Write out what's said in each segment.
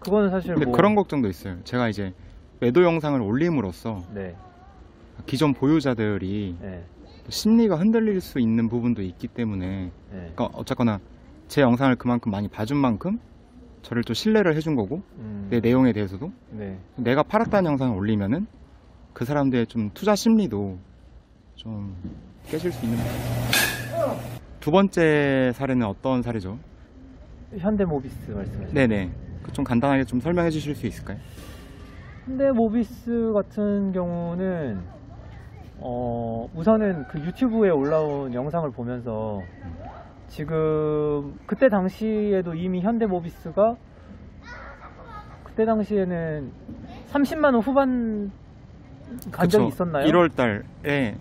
그거는 사실 근데 뭐 그런 걱정도 있어요. 제가 이제 매도 영상을 올림으로써 네. 기존 보유자들이 네. 심리가 흔들릴 수 있는 부분도 있기 때문에 네. 그러니까 어쨌거나 제 영상을 그만큼 많이 봐준 만큼 저를 또 신뢰를 해준 거고 내 내용에 대해서도 네. 내가 팔았다는 영상을 올리면은 그 사람들의 좀 투자 심리도 좀 깨질 수 있는 거죠. 두 번째 사례는 어떤 사례죠? 현대모비스 말씀하시죠? 네네. 좀 간단하게 좀 설명해 주실 수 있을까요? 현대모비스 같은 경우는 우선은 그 유튜브에 올라온 영상을 보면서 지금 그때 당시에도 이미 현대모비스가 그때 당시에는 30만원 후반 간 적이 있었나요? 1월 달에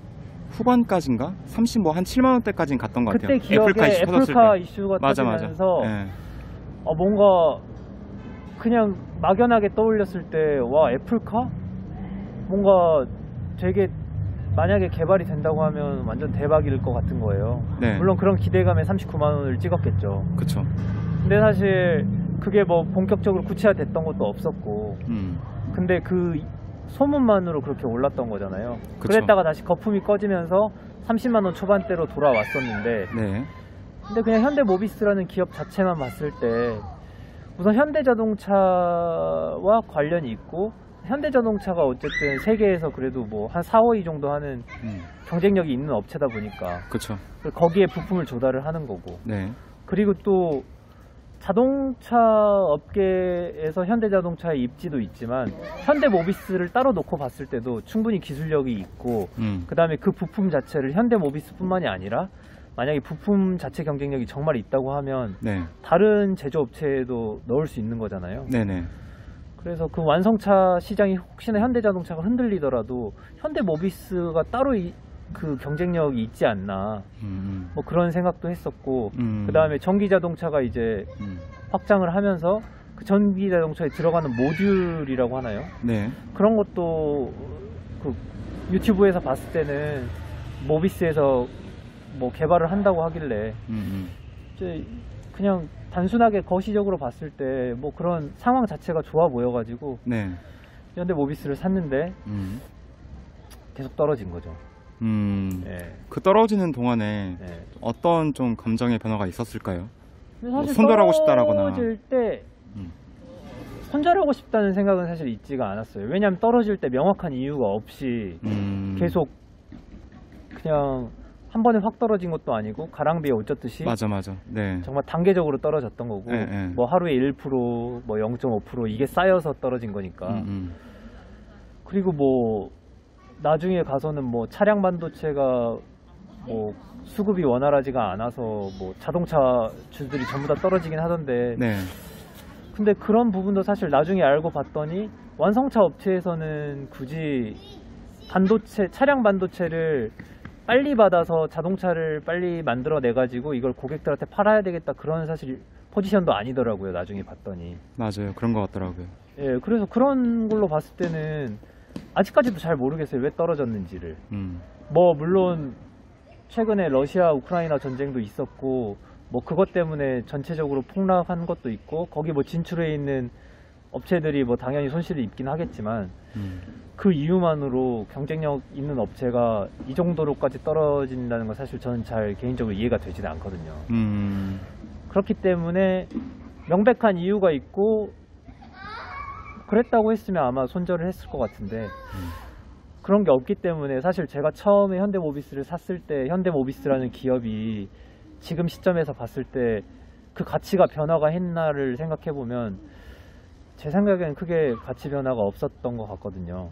후반까지인가? 30 뭐 한 7만 원대까지는 갔던 것 같아요. 그때 기억에 애플카 이슈가 맞아. 터지면서 네. 뭔가 그냥 막연하게 떠올렸을 때 와 애플카? 뭔가 되게 만약에 개발이 된다고 하면 완전 대박일 것 같은 거예요. 네. 물론 그런 기대감에 39만원을 찍었겠죠. 그쵸. 근데 사실 그게 뭐 본격적으로 구체화됐던 것도 없었고 근데 그 소문만으로 그렇게 올랐던 거잖아요. 그쵸. 그랬다가 다시 거품이 꺼지면서 30만원 초반대로 돌아왔었는데 네. 근데 그냥 현대모비스라는 기업 자체만 봤을 때 우선 현대자동차와 관련이 있고 현대자동차가 어쨌든 세계에서 그래도 뭐 한 4, 5위 정도 하는 경쟁력이 있는 업체다 보니까 그쵸. 거기에 부품을 조달을 하는 거고 네. 그리고 또 자동차 업계에서 현대자동차의 입지도 있지만 현대모비스를 따로 놓고 봤을 때도 충분히 기술력이 있고 그 다음에 그 부품 자체를 현대모비스뿐만이 아니라 만약에 부품 자체 경쟁력이 정말 있다고 하면 네. 다른 제조업체에도 넣을 수 있는 거잖아요. 네네. 그래서 그 완성차 시장이 혹시나 현대자동차가 흔들리더라도 현대모비스가 따로 그 경쟁력이 있지 않나 뭐 그런 생각도 했었고 그 다음에 전기자동차가 이제 확장을 하면서 그 전기자동차에 들어가는 모듈이라고 하나요? 네. 그런 것도 그 유튜브에서 봤을 때는 모비스에서 뭐 개발을 한다고 하길래 이제 그냥 단순하게 거시적으로 봤을 때 뭐 그런 상황 자체가 좋아 보여가지고 네. 현대모비스를 샀는데 계속 떨어진 거죠. 네. 그 떨어지는 동안에 네. 어떤 좀 감정의 변화가 있었을까요? 뭐 손절하고 싶다라거나. 떨어질 때 손절하고 싶다는 생각은 사실 있지가 않았어요. 왜냐하면 떨어질 때 명확한 이유가 없이 계속 그냥 한 번에 확 떨어진 것도 아니고 가랑비에 옷 젖듯이 맞아. 네. 정말 단계적으로 떨어졌던 거고 네. 뭐 하루에 1%, 뭐 0.5% 이게 쌓여서 떨어진 거니까 그리고 뭐 나중에 가서는 뭐 차량 반도체가 뭐 수급이 원활하지가 않아서 뭐 자동차 주들이 전부 다 떨어지긴 하던데 네. 근데 그런 부분도 사실 나중에 알고 봤더니 완성차 업체에서는 굳이 반도체, 차량 반도체를 빨리 받아서 자동차를 빨리 만들어내 가지고 이걸 고객들한테 팔아야 되겠다 그런 사실 포지션도 아니더라고요. 나중에 봤더니. 맞아요. 그런 것 같더라고요. 예, 그래서 그런 걸로 봤을 때는 아직까지도 잘 모르겠어요. 왜 떨어졌는지를. 뭐 물론 최근에 러시아 우크라이나 전쟁도 있었고 뭐 그것 때문에 전체적으로 폭락한 것도 있고 거기 뭐 진출해 있는 업체들이 뭐 당연히 손실이 있긴 하겠지만 그 이유만으로 경쟁력 있는 업체가 이 정도로까지 떨어진다는 건 사실 저는 잘 개인적으로 이해가 되지는 않거든요. 그렇기 때문에 명백한 이유가 있고 그랬다고 했으면 아마 손절을 했을 것 같은데 그런 게 없기 때문에 사실 제가 처음에 현대모비스를 샀을 때 현대모비스라는 기업이 지금 시점에서 봤을 때 그 가치가 변화가 했나를 생각해 보면 제 생각에는 크게 가치 변화가 없었던 것 같거든요.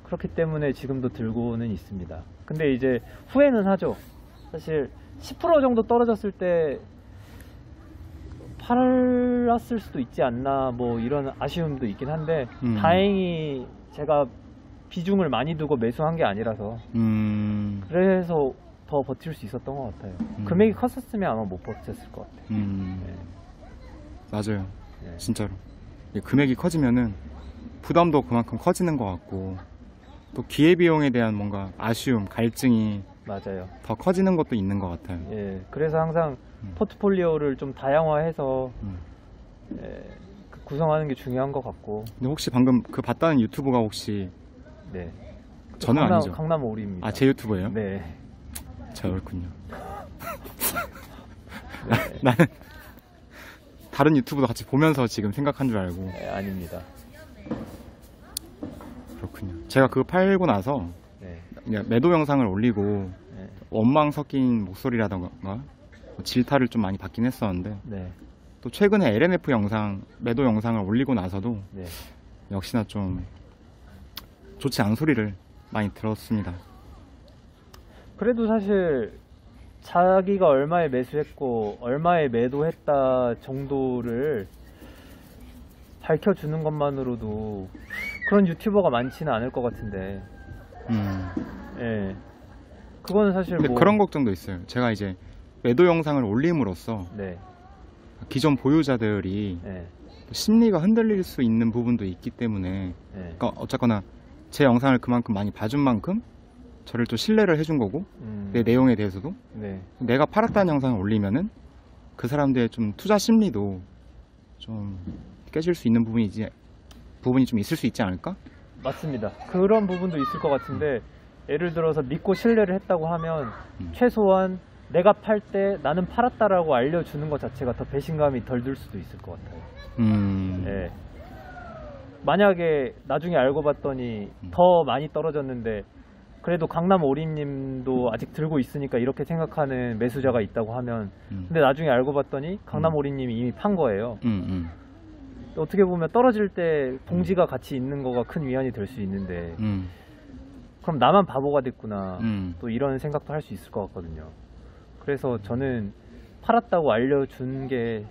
그렇기 때문에 지금도 들고는 있습니다. 근데 이제 후회는 하죠. 사실 10% 정도 떨어졌을 때 팔았을 수도 있지 않나 뭐 이런 아쉬움도 있긴 한데 다행히 제가 비중을 많이 두고 매수한 게 아니라서 그래서 더 버틸 수 있었던 것 같아요. 금액이 컸었으면 아마 못 버텼을 것 같아요. 네. 맞아요. 네. 진짜로. 금액이 커지면은 부담도 그만큼 커지는 것 같고 또 기회비용에 대한 뭔가 아쉬움, 갈증이 맞아요. 더 커지는 것도 있는 것 같아요. 예, 그래서 항상 포트폴리오를 좀 다양화해서 예, 그 구성하는 게 중요한 것 같고. 근데 혹시 방금 그 봤다는 유튜브가 혹시 네. 저는 아니죠? 강남 오리입니다. 아, 제 유튜브예요? 네. 그렇군요. 나는 다른 유튜브도 같이 보면서 지금 생각한 줄 알고. 네, 아닙니다. 그렇군요. 제가 그거 팔고 나서 네. 그냥 매도 영상을 올리고 네. 원망 섞인 목소리라던가 뭐 질타를 좀 많이 받긴 했었는데 네. 또 최근에 LNF 영상, 매도 영상을 올리고 나서도 네. 역시나 좀 좋지 않은 소리를 많이 들었습니다. 그래도 사실 자기가 얼마에 매수했고 얼마에 매도했다 정도를 밝혀주는 것만으로도 그런 유튜버가 많지는 않을 것 같은데. 예. 그거는 사실 근데 뭐 그런 걱정도 있어요. 제가 이제 매도 영상을 올림으로써 네. 기존 보유자들이 네. 심리가 흔들릴 수 있는 부분도 있기 때문에, 네. 그러니까 어쨌거나 제 영상을 그만큼 많이 봐준 만큼 저를 또 신뢰를 해준 거고, 내 내용에 대해서도 네. 내가 팔았다는 영상을 올리면은 그 사람들의 좀 투자 심리도 좀 깨질 수 있는 부분이 좀 있을 수 있지 않을까? 맞습니다. 그런 부분도 있을 것 같은데, 예를 들어서 믿고 신뢰를 했다고 하면 최소한 내가 팔 때 나는 팔았다라고 알려주는 것 자체가 더 배신감이 덜 들 수도 있을 것 같아요. 네. 만약에 나중에 알고 봤더니 더 많이 떨어졌는데 그래도 강남 오리님도 아직 들고 있으니까 이렇게 생각하는 매수자가 있다고 하면, 근데 나중에 알고 봤더니 강남 오리님이 이미 판 거예요. 어떻게 보면 떨어질 때 동지가 같이 있는 거가 큰 위안이 될 수 있는데, 그럼 나만 바보가 됐구나, 또 이런 생각도 할 수 있을 것 같거든요. 그래서 저는 팔았다고 알려준 게,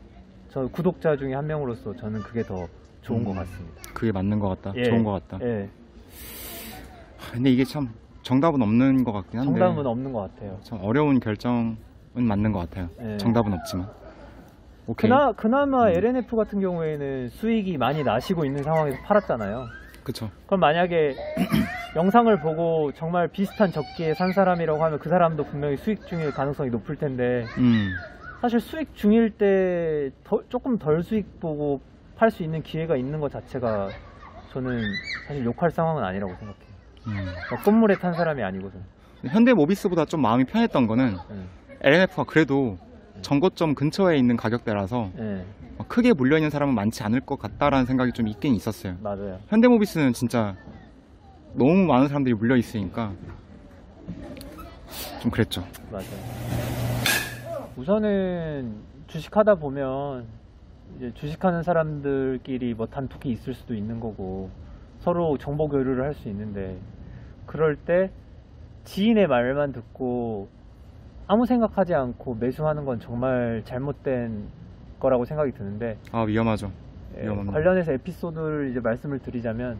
저 구독자 중에 한 명으로서 저는 그게 더 좋은 것 같습니다. 그게 맞는 것 같다. 예. 좋은 것 같다. 예. 근데 이게 참 정답은 없는 것 같긴 한데, 정답은 없는 것 같아요. 참 어려운 결정은 맞는 것 같아요. 예. 정답은 없지만. 오케이. 그나마 LNF 같은 경우에는 수익이 많이 나시고 있는 상황에서 팔았잖아요. 그쵸. 그럼 만약에 영상을 보고 정말 비슷한 적기에 산 사람이라고 하면 그 사람도 분명히 수익 중일 가능성이 높을 텐데, 사실 수익 중일 때 조금 덜 수익 보고 팔 수 있는 기회가 있는 것 자체가 저는 사실 욕할 상황은 아니라고 생각해요. 꽃물에 탄 사람이 아니고서. 현대모비스보다 좀 마음이 편했던 거는 LNF가 그래도 정고점 근처에 있는 가격대라서 크게 물려있는 사람은 많지 않을 것 같다라는 생각이 좀 있긴 있었어요. 맞아요. 현대모비스는 진짜 너무 많은 사람들이 물려있으니까 좀 그랬죠. 맞아요. 우선은 주식하다 보면 이제 주식하는 사람들끼리 뭐 단톡이 있을 수도 있는 거고 서로 정보 교류를 할 수 있는데, 그럴 때 지인의 말만 듣고 아무 생각하지 않고 매수하는 건 정말 잘못된 거라고 생각이 드는데, 위험하죠. 위험합니다. 관련해서 에피소드를 이제 말씀을 드리자면,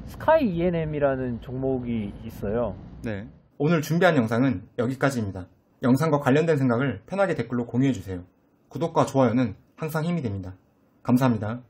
스카이 ENM이라는 종목이 있어요. 네. 오늘 준비한 영상은 여기까지입니다. 영상과 관련된 생각을 편하게 댓글로 공유해주세요. 구독과 좋아요는 항상 힘이 됩니다. 감사합니다.